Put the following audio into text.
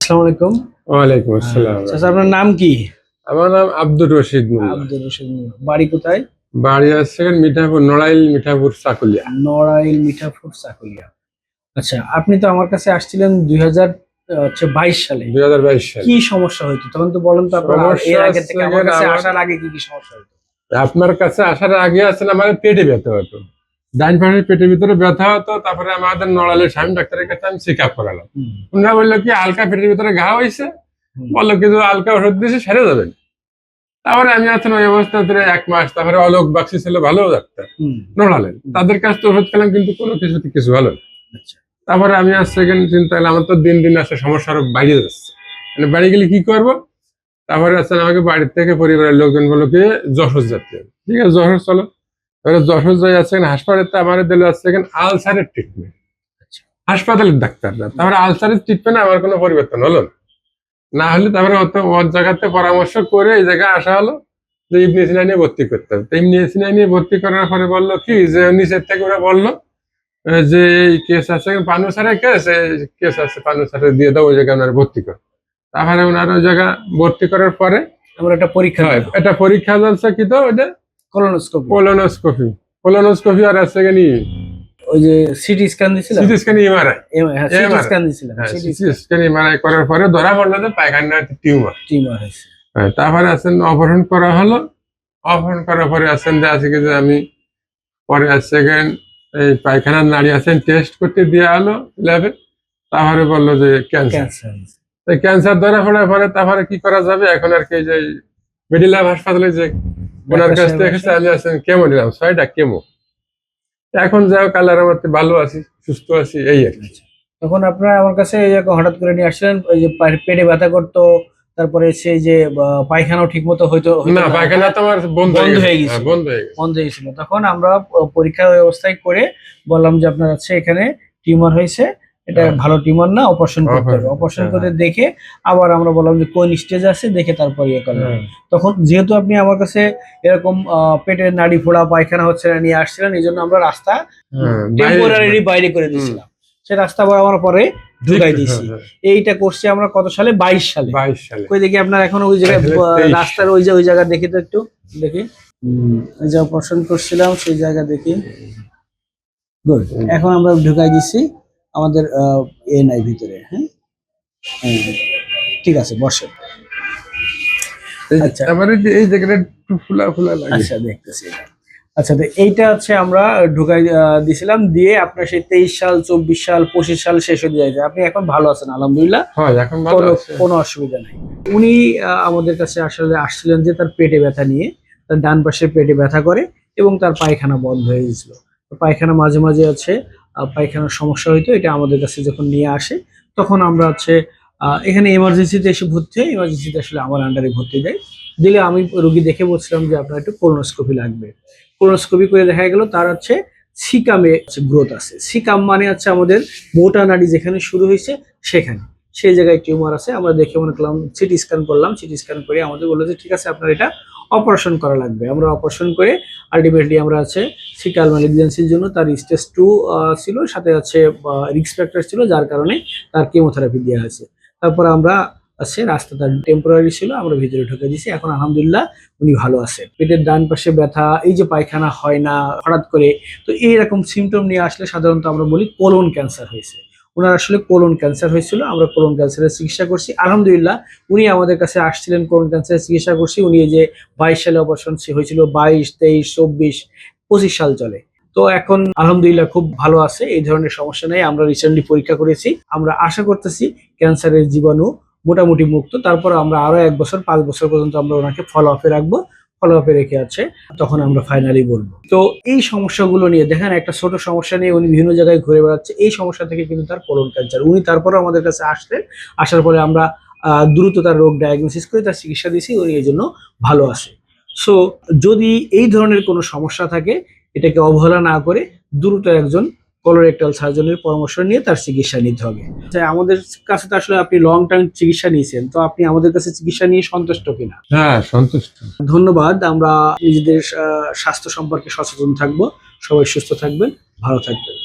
আসসালামু আলাইকুম। ওয়ালাইকুম আসসালাম। চাচা আপনার নাম কি? আমার নাম আব্দুর রশিদ মোল্লা। আব্দুর রশিদ মোল্লা। বাড়ি কোথায়? বাড়ি আছে মিঠাপুর, নড়াইল মিঠাপুর চাকুলিয়া। নড়াইল মিঠাপুর চাকুলিয়া। আচ্ছা, আপনি তো আমার কাছে আসছিলেন 2022 সালে। 2022 সালে। কি সমস্যা হইতো তখন তো বলেন তো আপনার, এর আগে থেকে আমার কাছে আসার আগে কি কি সমস্যা হতো? আপনার কাছে আসার আগে আছে না, আমার পেটে ব্যথা হতো, ডাইন পাশের পেটের ভিতরে ব্যথা হতো। তারপরে আমাদের নড়াইলের স্বামী ডাক্তারের কাছে আমি চেক আপ করালাম। ওনারা বললো কি হালকা পেটের ভিতরে ঘা হয়েছে, বললো কিন্তু হালকা ওষুধ দিয়েছে সেরে যাবে। তারপরে আমি আছেন ওই অবস্থা ধরে 1 মাস। তারপরে অলোক বাক্সি ছিল ভালো ডাক্তার নড়ালেন, তাদের কাছ থেকে ওষুধ খেলাম কিন্তু কোনো কিছুতে কিছু ভালো না। তারপরে আমি সেকেন্ড চিন্তা করলাম আমার তো দিন দিন আসলে সমস্যা আরো বাইরে যাচ্ছে, মানে বাড়ি গেলে কি করবো। তারপরে আসলে আমাকে বাড়ির থেকে পরিবারের লোকজন বললো কি যশোর যেতে, ঠিক আছে যশোর চলো। এবারে যশোর যাই আছেন হাসপাতালে, আমার দিল আছেন আলসারের ট্রিটমেন্ট, হাসপাতালের ডাক্তাররা। তারপরে আলসারের ট্রিটমেন্টে আমার কোনো পরিবর্তন হলো না। না হলে তারপরে ওর জায়গাতে পরামর্শ করে এই জায়গায় আসা হলো যে ইবনে সিনা নিয়ে ভর্তি করতে হবে। ইবনে সিনা নিয়ে ভর্তি করার পরে বললো কি যে নিচের থেকে ওরা বললো যে এই কেস আছে পানু স্যারের কেস আছে, পানু স্যারের দিয়ে দাও, ওই জায়গায় ওনারা ভর্তি করে। তারপরে ওনারা ওই জায়গা ভর্তি করার পরে আমরা একটা পরীক্ষা হয়, একটা পরীক্ষা চলছে কি তো ওটা কোলোনোস্কোপি আর আছে কি ওই যে সিটি স্ক্যান দিছিলাম, CT scan MRI, CT scan দিছিলাম, সিটি স্ক্যান এমআরআই করার পরে ধরা পড়লো যে পায়খানার টিউমার হয়েছে। তারপরে আছেন অপারেশন করা হলো। অপারেশন করার পরে আছেন যে আজকে যে আমি পরে সেকেন্ড এই পায়খানার নাড়ি আছেন টেস্ট করতে দেওয়া হলো ল্যাবে। তারপরে বললো যে ক্যান্সার। ক্যান্সার ধরা পড়ার পরে তারপরে কি করা যাবে এখন আর কি, যে মেডিল্যাব হাসপাতালে যে ওনার কাছ থেকে আমি আছেন কেমো নিলাম 6টা কেমো। এখন যাও কালার আমার ভালো আছি, সুস্থ আছি, এই আর কি। তখন আপনারা আমার কাছে হঠাৎ করে নিয়ে আসলেন, ওই যে পেটে ব্যথা করতো, তারপরে সেই যে পায়খানাও ঠিক মতো হয়তো না, পায়খানা তো আমার বন্ধ হয়ে গেছিল। তখন আমরা পরীক্ষা ব্যবস্থায় করে বললাম যে আপনার আছে এখানে টিউমার হয়েছে, এটা ভালো টিউমার না, অপারেশন করতে হবে। অপারেশন করে দেখে আবার আমরা বললাম যে কোন স্টেজ আছে দেখে তারপর ইয়ে করলাম। তখন যেহেতু আপনি আমার কাছে এরকম পেটের নাড়ি ফোড়া পায়খানা হচ্ছে না নিয়ে আসছিলেন, এই জন্য আমরা রাস্তা টেম্পোরারি বাইরে করে দিয়েছিলাম। সে রাস্তা বরাবর পরে ঢুকাই দিয়েছি। এইটা করছি আমরা কত সালে? 22 সালে। কই দেখি আপনার এখন ওই জায়গায় রাস্তার ওই জায়গা দেখি তো একটু দেখি, ওই যে অপারেশন করছিলাম সেই জায়গা দেখি। গুড, এখন আমরা ঢুকাই দিচ্ছি আমাদের নাই ভিতরে। হ্যাঁ ঠিক আছে, বসে। আচ্ছা, আমাদের এই জায়গাটা একটু ফুলা লাগে। আচ্ছা দেখতেছি। আচ্ছা, তো এইটা হচ্ছে আমরা ঢুকাই দিছিলাম, দিয়ে আপনার সেই 23 সাল 24 সাল 25 সাল শেষ হয়ে যায়। আপনি এখন ভালো আছেন আলহামদুলিল্লাহ, কোনো অসুবিধা নেই। উনি আমাদের কাছে আসলে আসছিলেন যে তার পেটে ব্যথা নিয়ে, তার ডান পাশে পেটে ব্যথা করে এবং তার পায়খানা বন্ধ হয়ে গেছিল। পায়খানা মাঝে মাঝে আছে পায়খানার সমস্যা হইতো। এটা আমাদের কাছে যখন নিয়ে আসে তখন আমরা হচ্ছে এখানে এমার্জেন্সিতে এসে ভর্তি হয়। এমার্জেন্সিতে আসলে আমার আন্ডারে ভর্তি দেয়, দিলে আমি রোগী দেখে বলছিলাম যে আপনার একটু কোলোনোস্কোপি লাগবে। কোলোনোস্কোপি করে দেখা গেল তার হচ্ছে সিকামে গ্রোথ আছে। সিকাম মানে হচ্ছে আমাদের মোটা নাড়ি যেখানে শুরু হয়েছে সেখানে, সেই জায়গায় টিউমার আছে। আমরা দেখে মনে করলাম, সিটি স্ক্যান করলাম। সিটি স্ক্যান করে আমাদের বললো যে ঠিক আছে আপনার এটা অপারেশন করা লাগবে। আমরা অপারেশন করে আলটিমেটলি আমরা আছে সিকাল ম্যালিগন্যান্সির জন্য তার স্টেজ 2 ছিল, সাথে আছে রিস্ক ফ্যাক্টর ছিল, যার কারণে তার কেমোথেরাপি দেওয়া হয়েছে। তারপর আমরা আছে রাস্তা তার টেম্পোরারি ছিল, আমরা ভিতরে ঢুকে দিয়েছি। এখন আলহামদুলিল্লাহ উনি ভালো আছে। পেটের ডান পাশে ব্যথা, এই যে পায়খানা হয় না হঠাৎ করে, তো এইরকম সিমটম নিয়ে আসলে সাধারণত আমরা বলি কোলন ক্যান্সার হয়েছে। ওনার আসলে কোলন ক্যান্সার হয়েছিল। আমরা কোলন ক্যান্সারের চিকিৎসা করছি আলহামদুলিল্লাহ। উনি আমাদের কাছে আসছিলেন কোলন ক্যান্সারের চিকিৎসা করছি। উনি এই যে 22 সালে অপারেশন হয়েছিল, 22, 23, 24, 25 সাল চলে। তো এখন আলহামদুলিল্লাহ খুব ভালো আছে, এই ধরনের সমস্যা নেই। আমরা রিসেন্টলি পরীক্ষা করেছি, আমরা আশা করতেছি ক্যান্সারের জীবাণু মোটামুটি মুক্ত। তারপর আমরা আরো 1 বছর 5 বছর পর্যন্ত আমরা ওনাকে ফলো আপে রাখবো। ফলো আপে রেখে আছে, তখন আমরা ফাইনালি বলবো। তো এই সমস্যাগুলো নিয়ে দেখেন, একটা ছোট সমস্যা নিয়ে উনি বিভিন্ন জায়গায় ঘুরে বেড়াচ্ছে। এই সমস্যা থেকে কিন্তু তার কোলন ক্যান্সার। উনি তারপরে আমাদের কাছে আসলেন, আসার পরে আমরা দ্রুত তার রোগ ডায়াগনোসিস করে তার চিকিৎসা দিয়েছি। উনি এই জন্য ভালো আছে। সো যদি এই ধরনের কোনো সমস্যা থাকে, এটাকে অবহেলা না করে দ্রুত একজন কোলোরেক্টাল সার্জনের পরামর্শ নিয়ে তার চিকিৎসা নিতে হবে। আমাদের কাছে তো আসলে আপনি লং টার্ম চিকিৎসা নিয়েছেন, তো আপনি আমাদের কাছে চিকিৎসা নিয়ে সন্তুষ্ট কিনা? হ্যাঁ, সন্তুষ্ট। ধন্যবাদ। আমরা নিজেদের স্বাস্থ্য সম্পর্কে সচেতন থাকবো। সবাই সুস্থ থাকবেন, ভালো থাকবেন।